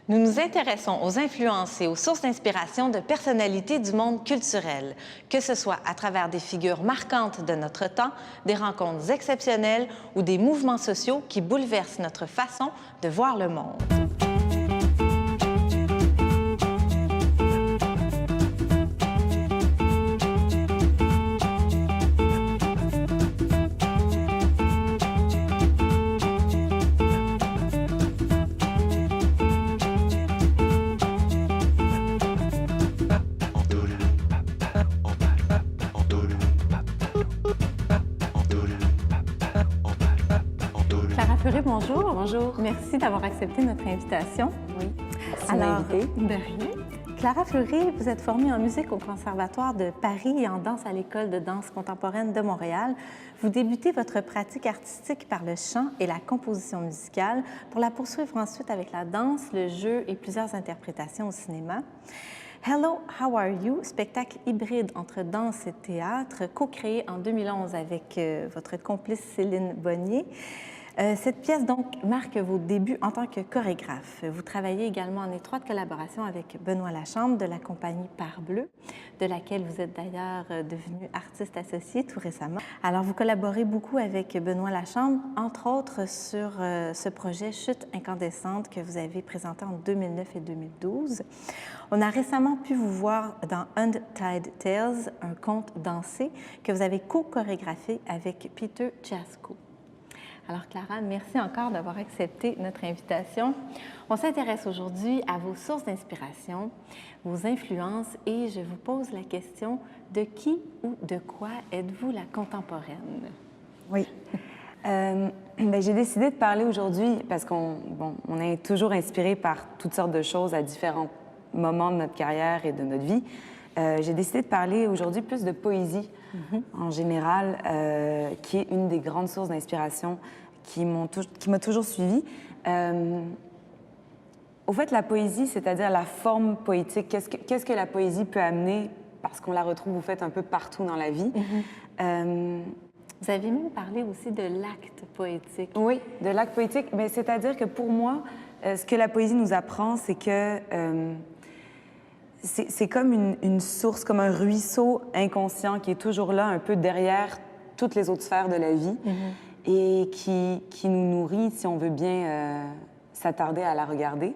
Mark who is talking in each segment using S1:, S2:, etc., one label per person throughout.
S1: Nous nous intéressons aux influences et aux sources d'inspiration de personnalités du monde culturel, que ce soit à travers des figures marquantes de notre temps, des rencontres exceptionnelles ou des mouvements sociaux qui bouleversent notre façon de voir le monde.
S2: Clara Fleury, bonjour.
S3: Bonjour.
S2: Merci d'avoir accepté notre invitation.
S3: Oui, merci de m'inviter.
S2: De rien. Clara Fleury, vous êtes formée en musique au Conservatoire de Paris et en danse à l'École de danse contemporaine de Montréal. Vous débutez votre pratique artistique par le chant et la composition musicale pour la poursuivre ensuite avec la danse, le jeu et plusieurs interprétations au cinéma. Hello, How Are You, spectacle hybride entre danse et théâtre, co-créé en 2011 avec votre complice Céline Bonnier. Cette pièce, donc, marque vos débuts en tant que chorégraphe. Vous travaillez également en étroite collaboration avec Benoît Lachambre de la compagnie Parbleu, de laquelle vous êtes d'ailleurs devenu artiste associé tout récemment. Alors, vous collaborez beaucoup avec Benoît Lachambre, entre autres sur ce projet Chute incandescente que vous avez présenté en 2009 et 2012. On a récemment pu vous voir dans Untied Tales, un conte dansé que vous avez co-chorégraphié avec Peter Jasko. Alors Clara, merci encore d'avoir accepté notre invitation. On s'intéresse aujourd'hui à vos sources d'inspiration, vos influences et je vous pose la question, de qui ou de quoi êtes-vous la contemporaine?
S3: Oui. J'ai décidé de parler aujourd'hui parce qu'on est toujours inspiré par toutes sortes de choses à différents moments de notre carrière et de notre vie. J'ai décidé de parler aujourd'hui plus de poésie en général, qui est une des grandes sources d'inspiration qui m'a toujours suivie. Au fait, la poésie, c'est-à-dire la forme poétique, qu'est-ce que la poésie peut amener, parce qu'on la retrouve, au fait, un peu partout dans la vie.
S2: Vous avez même parlé aussi de l'acte poétique.
S3: Oui, de l'acte poétique, mais c'est-à-dire que pour moi, ce que la poésie nous apprend, c'est que c'est comme une source, comme un ruisseau inconscient qui est toujours là, un peu derrière toutes les autres sphères de la vie et qui nous nourrit si on veut bien s'attarder à la regarder.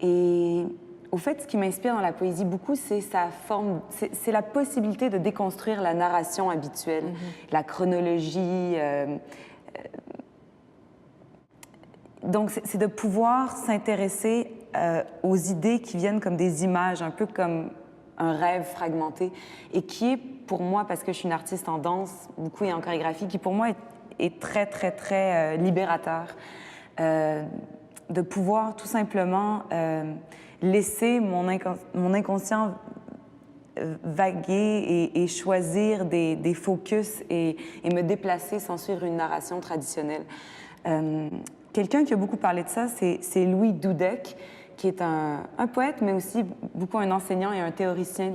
S3: Et au fait, ce qui m'inspire dans la poésie beaucoup, c'est sa forme, c'est la possibilité de déconstruire la narration habituelle, la chronologie. Donc, c'est de pouvoir s'intéresser aux idées qui viennent comme des images, un peu comme un rêve fragmenté, et qui est pour moi, parce que je suis une artiste en danse, beaucoup et en chorégraphie, qui pour moi est très, très, très libérateur. De pouvoir tout simplement laisser mon inconscient vaguer et choisir des focus et me déplacer sans suivre une narration traditionnelle. Quelqu'un qui a beaucoup parlé de ça, c'est Louis Dudek, qui est un poète, mais aussi beaucoup un enseignant et un théoricien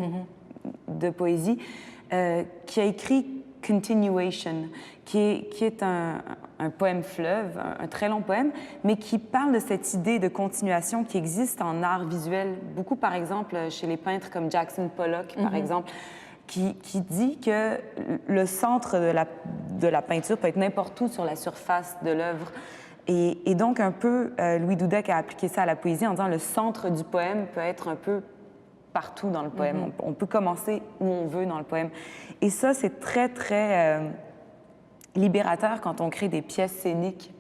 S3: de poésie, qui a écrit Continuation, qui est un poème fleuve, un très long poème, mais qui parle de cette idée de continuation qui existe en art visuel, beaucoup par exemple chez les peintres comme Jackson Pollock, par exemple, qui dit que le centre de la peinture peut être n'importe où sur la surface de l'œuvre. Et donc, un peu, Louis Dudek a appliqué ça à la poésie en disant le centre du poème peut être un peu partout dans le poème. On peut commencer où on veut dans le poème. Et ça, c'est très, très libérateur quand on crée des pièces scéniques.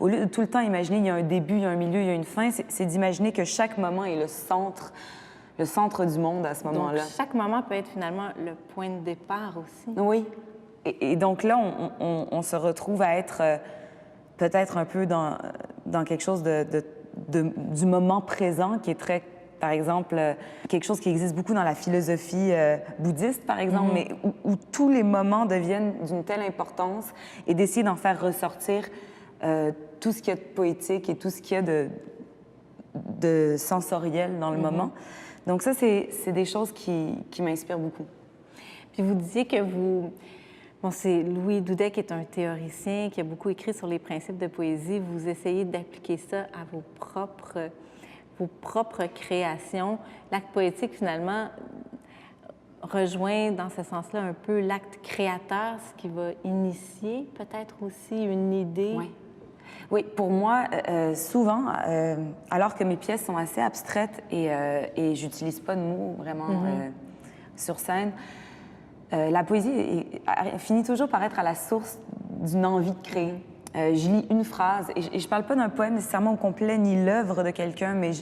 S3: Au lieu de tout le temps imaginer il y a un début, il y a un milieu, il y a une fin, c'est d'imaginer que chaque moment est le centre du monde à ce moment-là.
S2: Donc, chaque moment peut être finalement le point de départ aussi.
S3: Oui. Et donc là, on se retrouve à être peut-être un peu dans quelque chose du moment présent qui est très, par exemple, quelque chose qui existe beaucoup dans la philosophie bouddhiste, par exemple, mais où tous les moments deviennent d'une telle importance et d'essayer d'en faire ressortir tout ce qu'il y a de poétique et tout ce qu'il y a de sensoriel dans le moment. Donc ça, c'est des choses qui m'inspirent beaucoup.
S2: Puis vous disiez que vous... Bon, c'est Louis Dudek qui est un théoricien qui a beaucoup écrit sur les principes de poésie. Vous essayez d'appliquer ça à vos propres vos propres créations. L'acte poétique, finalement, rejoint dans ce sens-là un peu l'acte créateur, ce qui va initier peut-être aussi une idée.
S3: Oui. Oui, pour moi, souvent, alors que mes pièces sont assez abstraites et j'utilise pas de mots vraiment sur scène, la poésie finit toujours par être à la source d'une envie de créer. Je lis une phrase, et je parle pas d'un poème nécessairement au complet, ni l'œuvre de quelqu'un, mais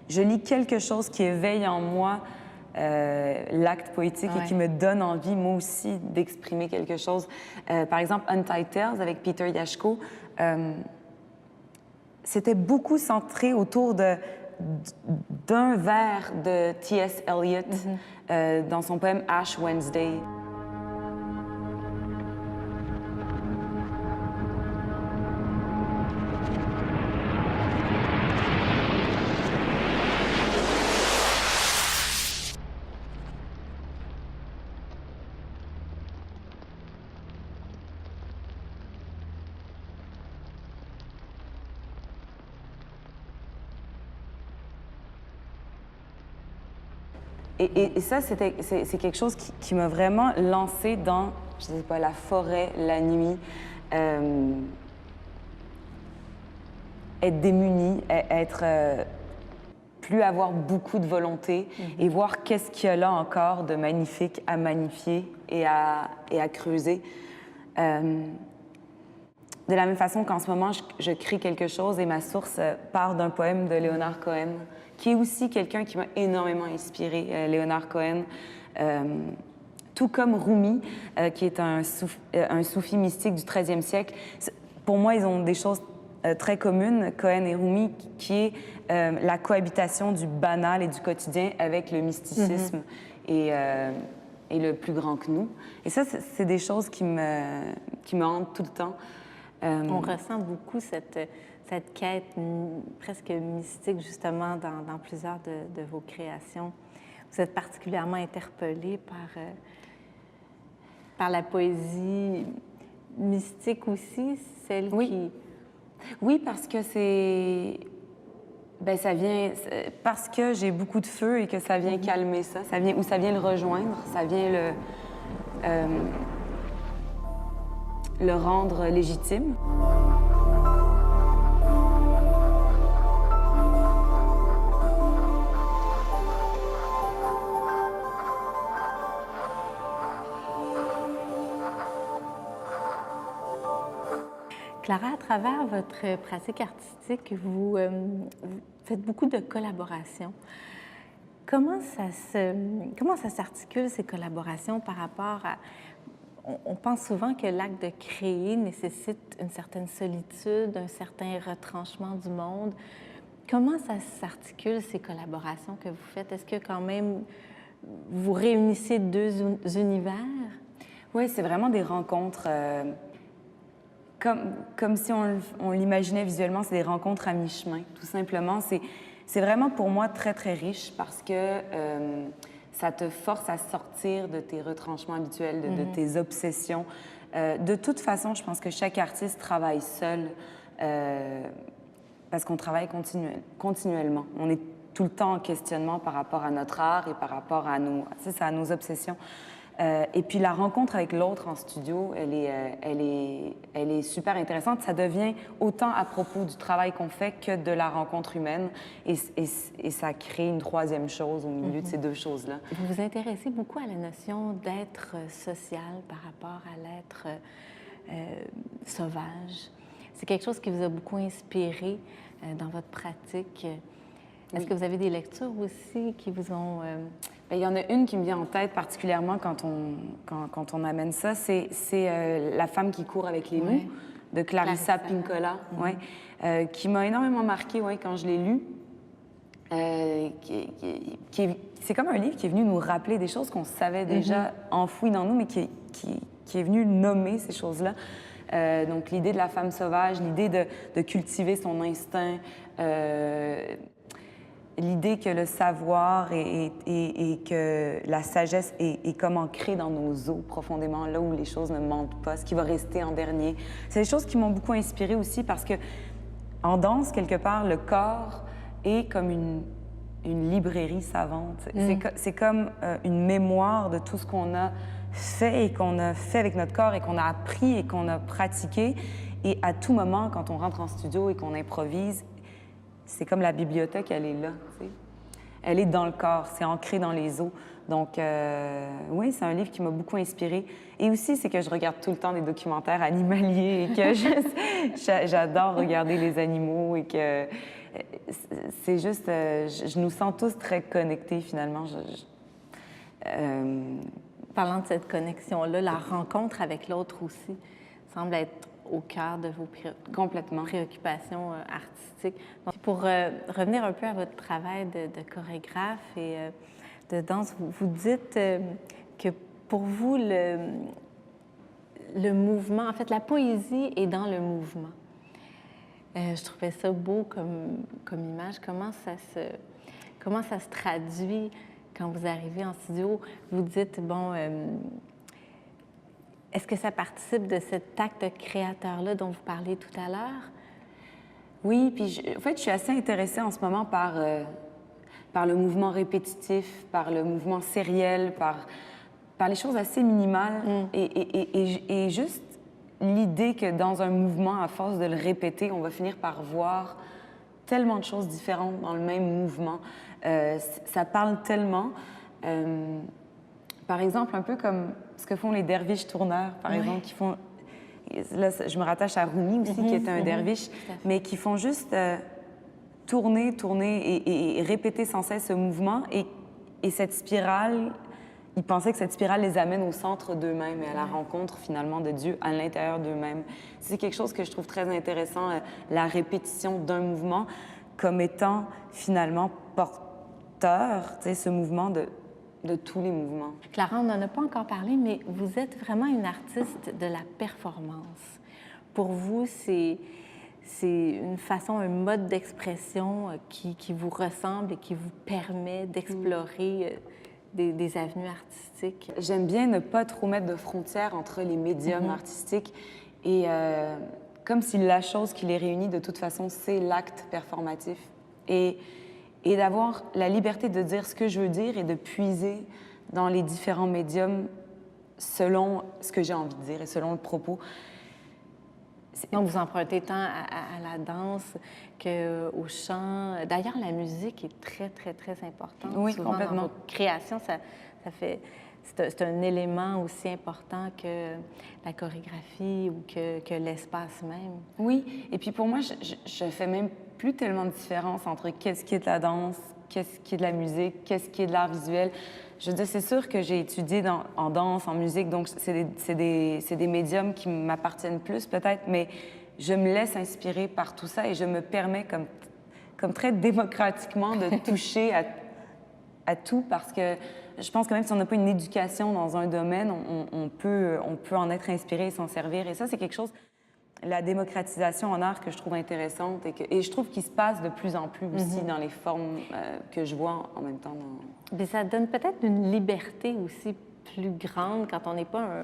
S3: je lis quelque chose qui éveille en moi l'acte poétique et qui me donne envie, moi aussi, d'exprimer quelque chose. Par exemple, Untied Tales avec Peter Yashko, c'était beaucoup centré autour d'un vers de T.S. Eliot dans son poème Ash Wednesday. Et ça, c'est quelque chose qui m'a vraiment lancée dans, je sais pas, la forêt, la nuit, être démunie, être plus avoir beaucoup de volonté et voir qu'est-ce qu'il y a là encore de magnifique à magnifier et à creuser. De la même façon qu'en ce moment, je crée quelque chose et ma source part d'un poème de Leonard Cohen, qui est aussi quelqu'un qui m'a énormément inspiré, Leonard Cohen, tout comme Rumi, qui est un soufi mystique du 13e siècle. Pour moi, ils ont des choses très communes, Cohen et Rumi, qui est la cohabitation du banal et du quotidien avec le mysticisme et le plus grand que nous. Et ça, c'est des choses qui me hantent tout le temps.
S2: On ressent beaucoup cette quête presque mystique, justement, dans plusieurs de vos créations. Vous êtes particulièrement interpellée par la poésie mystique aussi, celle qui...
S3: Oui, parce que ça vient... Parce que j'ai beaucoup de feu et que ça vient calmer ça, ça vient le rejoindre, ça vient le rendre légitime.
S2: Clara, à travers votre pratique artistique, vous faites beaucoup de collaborations. Comment ça s'articule, ces collaborations, par rapport à... On pense souvent que l'acte de créer nécessite une certaine solitude, un certain retranchement du monde. Comment ça s'articule, ces collaborations que vous faites? Est-ce que quand même vous réunissez deux univers?
S3: Oui, c'est vraiment des rencontres... Comme si on l'imaginait visuellement, c'est des rencontres à mi-chemin, tout simplement. C'est vraiment pour moi très, très riche parce que ça te force à sortir de tes retranchements habituels, de tes obsessions. De toute façon, je pense que chaque artiste travaille seul parce qu'on travaille continuellement. On est tout le temps en questionnement par rapport à notre art et par rapport à nos obsessions. Et puis la rencontre avec l'autre en studio, elle est super intéressante. Ça devient autant à propos du travail qu'on fait que de la rencontre humaine. Et ça crée une troisième chose au milieu de ces deux choses-là.
S2: Vous vous intéressez beaucoup à la notion d'être social par rapport à l'être sauvage. C'est quelque chose qui vous a beaucoup inspiré dans votre pratique. Est-ce que vous avez des lectures aussi qui vous ont...
S3: Il y en a une qui me vient en tête particulièrement quand on amène ça, c'est La femme qui court avec les loups de Clarissa Pinkola, qui m'a énormément marquée quand je l'ai lu. C'est comme un livre qui est venu nous rappeler des choses qu'on savait déjà enfouies dans nous, mais qui est venu nommer ces choses-là. Donc l'idée de la femme sauvage, l'idée de cultiver son instinct, l'idée que le savoir et que la sagesse est comme ancrée dans nos os profondément, là où les choses ne mentent pas, ce qui va rester en dernier. C'est des choses qui m'ont beaucoup inspirée aussi parce que en danse, quelque part, le corps est comme une librairie savante. C'est comme une mémoire de tout ce qu'on a fait et qu'on a fait avec notre corps et qu'on a appris et qu'on a pratiqué. Et à tout moment, quand on rentre en studio et qu'on improvise, c'est comme la bibliothèque, elle est là, tu sais. Elle est dans le corps, c'est ancré dans les os. Donc, oui, c'est un livre qui m'a beaucoup inspirée. Et aussi, c'est que je regarde tout le temps des documentaires animaliers et que j'adore regarder les animaux et que c'est juste... je nous sens tous très connectés, finalement.
S2: Parlant de cette connexion-là, la rencontre avec l'autre aussi semble être au cœur de vos
S3: complètement
S2: préoccupations artistiques. Donc, pour revenir un peu à votre travail de chorégraphe et de danse, vous dites que pour vous, le mouvement, en fait, la poésie est dans le mouvement. Je trouvais ça beau comme image. Comment ça se traduit quand vous arrivez en studio? Vous dites, bon... est-ce que ça participe de cet acte créateur-là dont vous parliez tout à l'heure?
S3: Oui, puis en fait, je suis assez intéressée en ce moment par le mouvement répétitif, par le mouvement sériel, par les choses assez minimales et juste l'idée que dans un mouvement, à force de le répéter, on va finir par voir tellement de choses différentes dans le même mouvement. Ça parle tellement. Par exemple, un peu comme ce que font les derviches tourneurs, par exemple, qui font... Là, je me rattache à Rumi aussi, qui est un derviche, mais qui font juste tourner et répéter sans cesse ce mouvement. Et cette spirale, ils pensaient que cette spirale les amène au centre d'eux-mêmes et à la rencontre, finalement, de Dieu à l'intérieur d'eux-mêmes. C'est quelque chose que je trouve très intéressant, la répétition d'un mouvement comme étant, finalement, porteur, tu sais, ce mouvement de tous les mouvements.
S2: Clara, on n'en a pas encore parlé, mais vous êtes vraiment une artiste de la performance. Pour vous, c'est une façon, un mode d'expression qui vous ressemble et qui vous permet d'explorer des avenues artistiques.
S3: J'aime bien ne pas trop mettre de frontières entre les médiums artistiques et comme si la chose qui les réunit, de toute façon, c'est l'acte performatif. Et d'avoir la liberté de dire ce que je veux dire et de puiser dans les différents médiums selon ce que j'ai envie de dire et selon le propos.
S2: Donc, vous empruntez tant à la danse qu'au chant. D'ailleurs, la musique est très, très, très importante.
S3: Oui,
S2: souvent,
S3: complètement.
S2: dans votre création, c'est un élément aussi important que la chorégraphie ou que l'espace même.
S3: Oui, et puis pour moi, je fais même plus tellement de différence entre qu'est-ce qui est de la danse, qu'est-ce qui est de la musique, qu'est-ce qui est de l'art visuel. Je veux dire, c'est sûr que j'ai étudié en danse, en musique, donc c'est des médiums qui m'appartiennent plus peut-être, mais je me laisse inspirer par tout ça et je me permets comme très démocratiquement de toucher à tout parce que je pense que même si on n'a pas une éducation dans un domaine, on peut en être inspiré et s'en servir. Et ça, c'est quelque chose, la démocratisation en art que je trouve intéressante et je trouve qu'il se passe de plus en plus aussi dans les formes que je vois en même temps.
S2: Mais ça donne peut-être une liberté aussi plus grande quand on n'est pas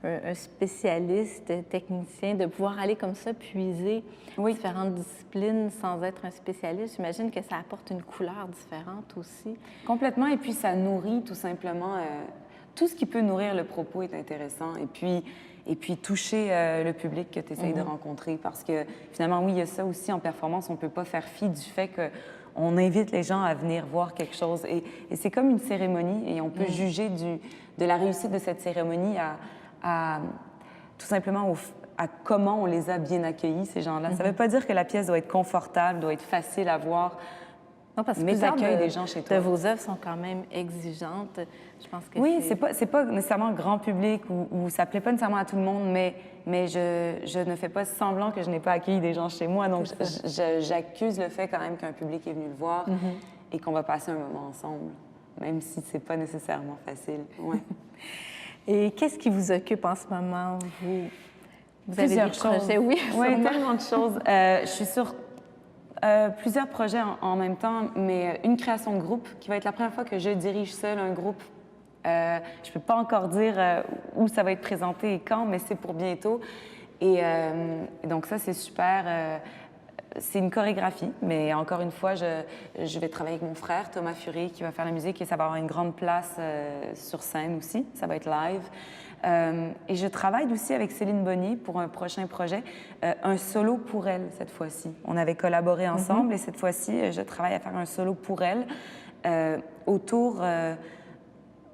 S2: un spécialiste, technicien, de pouvoir aller comme ça puiser différentes disciplines sans être un spécialiste. J'imagine que ça apporte une couleur différente aussi.
S3: Complètement, et puis ça nourrit tout simplement... tout ce qui peut nourrir le propos est intéressant. Et puis toucher le public que tu essayes de rencontrer. Parce que finalement, oui, il y a ça aussi en performance. On ne peut pas faire fi du fait qu'on invite les gens à venir voir quelque chose. Et c'est comme une cérémonie et on peut juger de la réussite de cette cérémonie à tout simplement à comment on les a bien accueillis, ces gens-là. Ça ne veut pas dire que la pièce doit être confortable, doit être facile à voir.
S2: Non, parce que
S3: mais t'accueilles des gens chez toi.
S2: De vos œuvres sont quand même exigeantes. Je pense que
S3: oui, c'est pas nécessairement grand public ou ça plaît pas nécessairement à tout le monde, mais je ne fais pas semblant que je n'ai pas accueilli des gens chez moi. Donc, j'accuse le fait quand même qu'un public est venu le voir et qu'on va passer un moment ensemble, même si c'est pas nécessairement facile. Ouais.
S2: Et qu'est-ce qui vous occupe en ce moment, vous? Vous
S3: Plusieurs
S2: avez des projets, oui,
S3: tellement de choses. Je suis sur plusieurs projets en même temps, mais une création de groupe qui va être la première fois que je dirige seule un groupe. Je ne peux pas encore dire où ça va être présenté et quand, mais c'est pour bientôt. Et donc ça, c'est super. c'est une chorégraphie, mais encore une fois, je vais travailler avec mon frère, Thomas Fury, qui va faire la musique et ça va avoir une grande place sur scène aussi. Ça va être live. Et je travaille aussi avec Céline Bonnier pour un prochain projet, un solo pour elle cette fois-ci. On avait collaboré ensemble et cette fois-ci, je travaille à faire un solo pour elle autour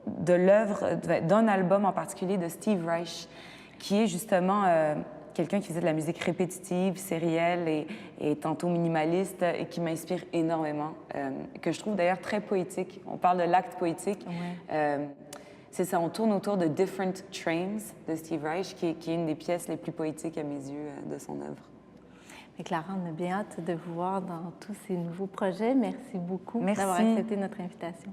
S3: de l'œuvre, d'un album en particulier de Steve Reich, qui est justement quelqu'un qui faisait de la musique répétitive, sérielle et tantôt minimaliste et qui m'inspire énormément, que je trouve d'ailleurs très poétique. On parle de l'acte poétique. Ouais. C'est ça, on tourne autour de Different Trains de Steve Reich, qui est une des pièces les plus poétiques à mes yeux de son œuvre.
S2: Et Clara, on a bien hâte de vous voir dans tous ces nouveaux projets. Merci beaucoup d'avoir accepté notre invitation.